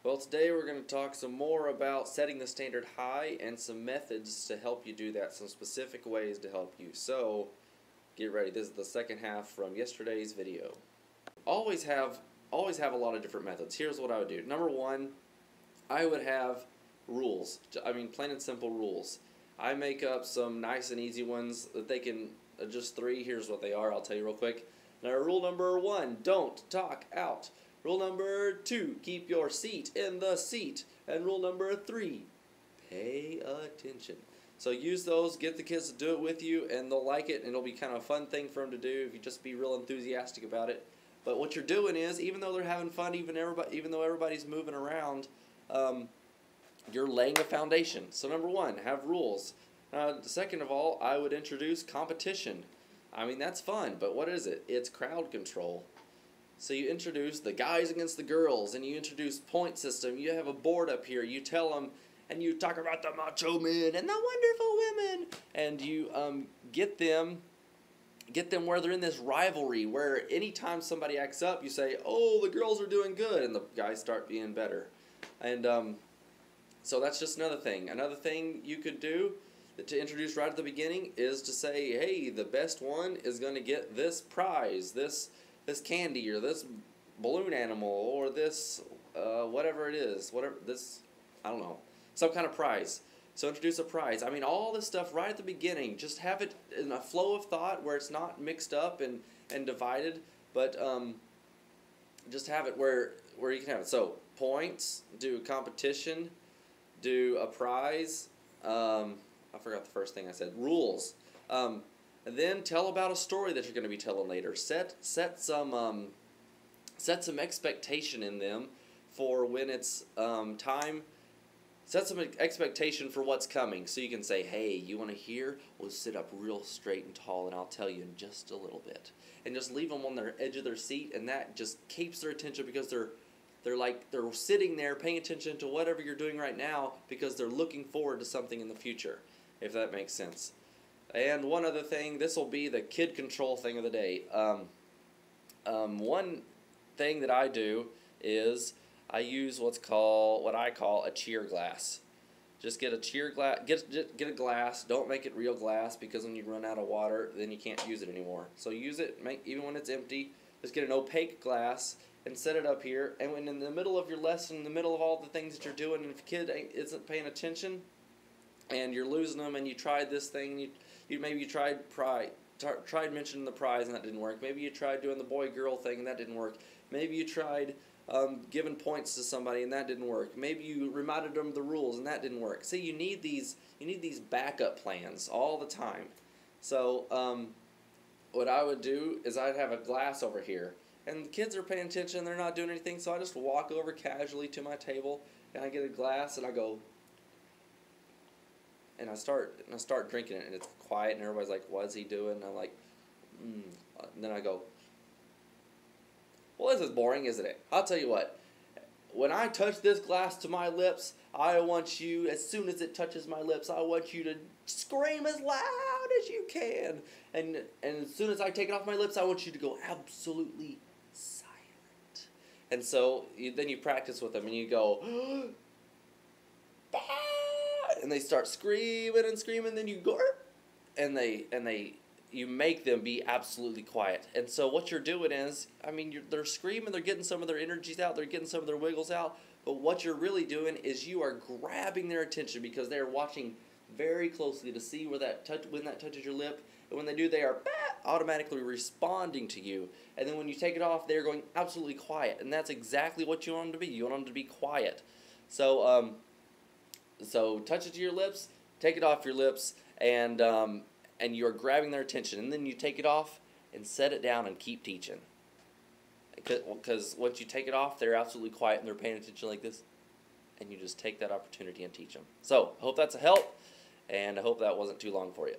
Well, today we're going to talk some more about setting the standard high and some methods to help you do that, some specific ways to help you. So, get ready. This is the second half from yesterday's video. Always have a lot of different methods. Here's what I would do. Number one, I would have rules. Plain and simple rules. I make up some nice and easy ones that they can, just three. Here's what they are. I'll tell you real quick. Now, rule number one, don't talk out. Rule number two, keep your seat in the seat. And rule number three, pay attention. So use those, get the kids to do it with you, and they'll like it, and it'll be kind of a fun thing for them to do if you just be real enthusiastic about it. But what you're doing is, even though they're having fun, even though everybody's moving around, you're laying a foundation. So number one, have rules. Second of all, I would introduce competition. That's fun, but what is it? It's crowd control. So you introduce the guys against the girls, and you introduce point system. You have a board up here. You tell them, and you talk about the macho men and the wonderful women, and you get them where they're in this rivalry, where anytime somebody acts up, you say, "Oh, the girls are doing good," and the guys start being better. And so that's just another thing. Another thing you could do to introduce right at the beginning is to say, "Hey, the best one is going to get this prize, this candy, or this balloon animal, or this whatever it is, I don't know, some kind of prize." So introduce a prize. All this stuff right at the beginning. Just have it in a flow of thought where it's not mixed up and divided, but just have it where you can have it. So points, do competition, do a prize. I forgot the first thing I said. Rules. And then tell about a story that you're going to be telling later. Set some expectation in them for when it's time. Set some expectation for what's coming, so you can say, "Hey, you want to hear? We'll sit up real straight and tall, and I'll tell you in just a little bit." And just leave them on their edge of their seat, and that just keeps their attention because they're sitting there paying attention to whatever you're doing right now because they're looking forward to something in the future, if that makes sense. And one other thing, this will be the kid control thing of the day. One thing that I do is I use what I call a cheer glass. Just get a cheer glass. Get a glass. Don't make it real glass because when you run out of water, then you can't use it anymore. So use it even when it's empty. Just get an opaque glass and set it up here. And when in the middle of your lesson, in the middle of all the things that you're doing, and if a kid isn't paying attention, and you're losing them, and you tried this thing, maybe you tried mentioning the prize and that didn't work. Maybe you tried doing the boy-girl thing and that didn't work. Maybe you tried giving points to somebody and that didn't work. Maybe you reminded them of the rules and that didn't work. See, you need these backup plans all the time. So what I would do is I'd have a glass over here, and the kids are paying attention. They're not doing anything, so I just walk over casually to my table and I get a glass and I go. And I start drinking it, and it's quiet, and everybody's like, "What's he doing?" And I'm like, And then I go, "Well, this is boring, isn't it? I'll tell you what. When I touch this glass to my lips, I want you, as soon as it touches my lips, I want you to scream as loud as you can. And as soon as I take it off my lips, I want you to go absolutely silent." And so then you practice with them, and you go, and they start screaming and screaming, then you go, and you make them be absolutely quiet. And so what you're doing is, they're screaming, they're getting some of their energies out, they're getting some of their wiggles out, but what you're really doing is you are grabbing their attention because they're watching very closely to see when that touches your lip, and when they do, they are automatically responding to you. And then when you take it off, they're going absolutely quiet, and that's exactly what you want them to be. You want them to be quiet. So touch it to your lips, take it off your lips, and you're grabbing their attention. And then you take it off and set it down and keep teaching. Because once you take it off, they're absolutely quiet and they're paying attention like this. And you just take that opportunity and teach them. So I hope that's a help, and I hope that wasn't too long for you.